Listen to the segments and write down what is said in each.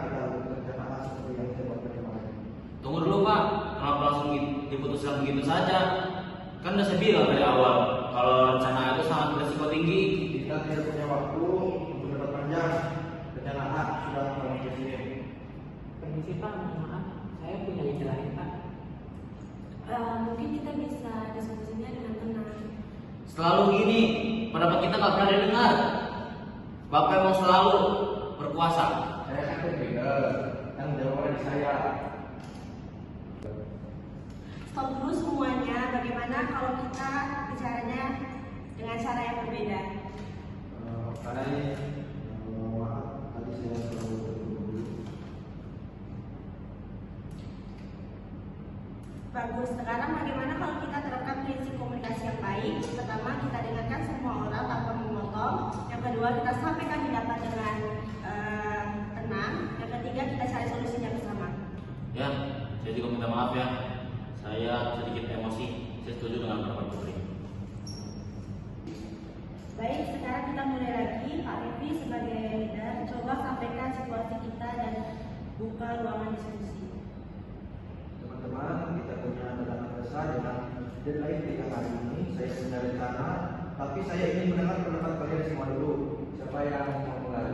kita rencana seperti yang saya buat kemarin. Tunggu dulu Pak, kenapa langsung diputuskan begitu saja? Kan udah saya bilang dari awal kalau rencana itu sangat berisiko tinggi. Kita tidak punya waktu untuk diperpanjang. Rencana A sudah kami presiden. Permisi Pak, mohon maaf, saya punya ide lain Pak. Mungkin kita bisa diskusinya dengan tenang. Selalu gini, pendapat kita nggak pernah didengar. Bapak emang selalu berkuasa. Saya kan leader, yang jawab di saya. Stop dulu semuanya. Bagaimana kalau kita bicaranya dengan cara yang berbeda? Karena ini maaf tadi saya terlalu terburu-buru. Bagus. Sekarang bagaimana kalau kita terapkan prinsip komunikasi yang baik? Pertama, kita dengarkan semua orang tanpa memotong. Yang kedua, kita sampaikan pendapat dengan tenang. Yang ketiga, kita cari solusinya bersama. Ya, saya juga minta maaf ya. Saya sedikit emosi. Saya setuju dengan pendapat Putri. Baik, sekarang kita mulai lagi. Pak Revi sebagai leader, coba sampaikan situasi kita dan buka ruangan diskusi. Teman-teman, kita punya tantangan besar dengan deadline 3 hari ini. Saya punya rencana, tapi saya ingin mendengar pendapat kalian semua dulu. Siapa yang mau mulai?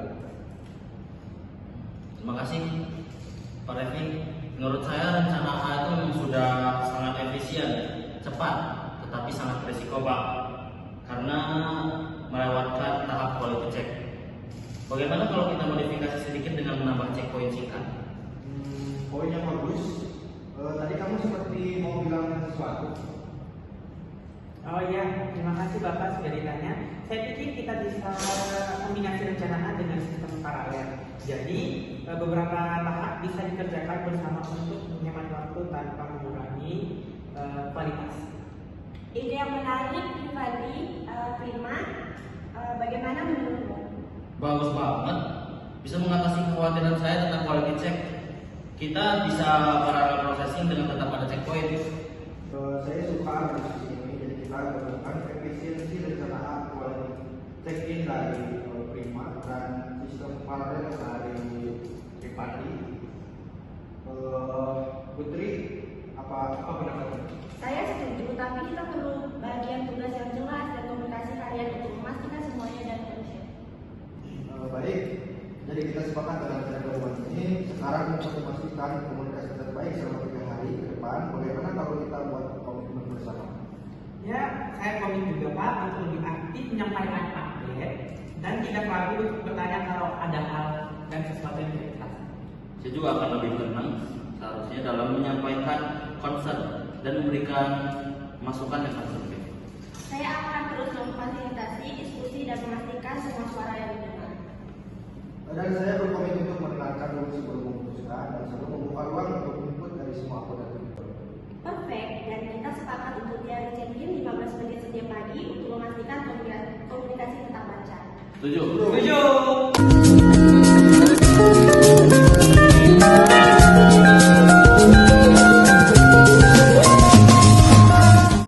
Terima kasih Pak Revi. Menurut saya rencana A itu memang sudah sangat efisien, cepat, tetapi sangat berisiko Pak, karena melewatkan tahap quality check. Bagaimana kalau kita modifikasi sedikit dengan menambah checkpoint singkat? Poin yang bagus. Tadi kamu seperti mau bilang sesuatu. Oh iya, terima kasih Bapak sudah ditanya. Saya pikir kita bisa kombinasi rencana A dengan sistem paralel. Jadi beberapa tahap bisa dikerjakan bersama untuk menghemat waktu tanpa mengurangi kualitas. Ide yang menarik, Rifandi, Prima. Bagaimana menurutmu? Bagus banget, bisa mengatasi kekhawatiran saya tentang quality check. Kita bisa paralel processing dengan tetap ada checkpoint. Saya suka diskusi ini. Jadi kita melakukan efisiensi rencana A quality check-in dari Prima dan sistem paralel dari Ripati. Putri, apa pendapatnya? Saya setuju, tapi kita perlu bagian tugas yang jelas dan komunikasi kalian untuk memastikan semuanya dan efisien. Baik, jadi kita sepakat dalam cara gabungan ini. Sekarang untuk memastikan komunikasi terbaik selama 3 hari ke depan, bagaimana kalau kita buat komitmen bersama? Ya, saya komit juga Pak untuk lebih aktif menyampaikan update dan tidak ragu untuk bertanya kalau ada hal dan sesuatu yang tidak jelas. Saya juga akan lebih tenang seharusnya dalam menyampaikan concern dan memberikan masukan yang konstruktif. Saya akan terus memfasilitasi diskusi dan memastikan semua suara yang didengar. Dan saya berkomit untuk mendengarkan dulu sebelum memutuskan dan selalu membuka ruang untuk input dari semua anggota tim. Perfect, dan kita sepakat untuk diari check-in 15 menit setiap pagi untuk memastikan komunikasi tetap lancar. Setuju? Setuju.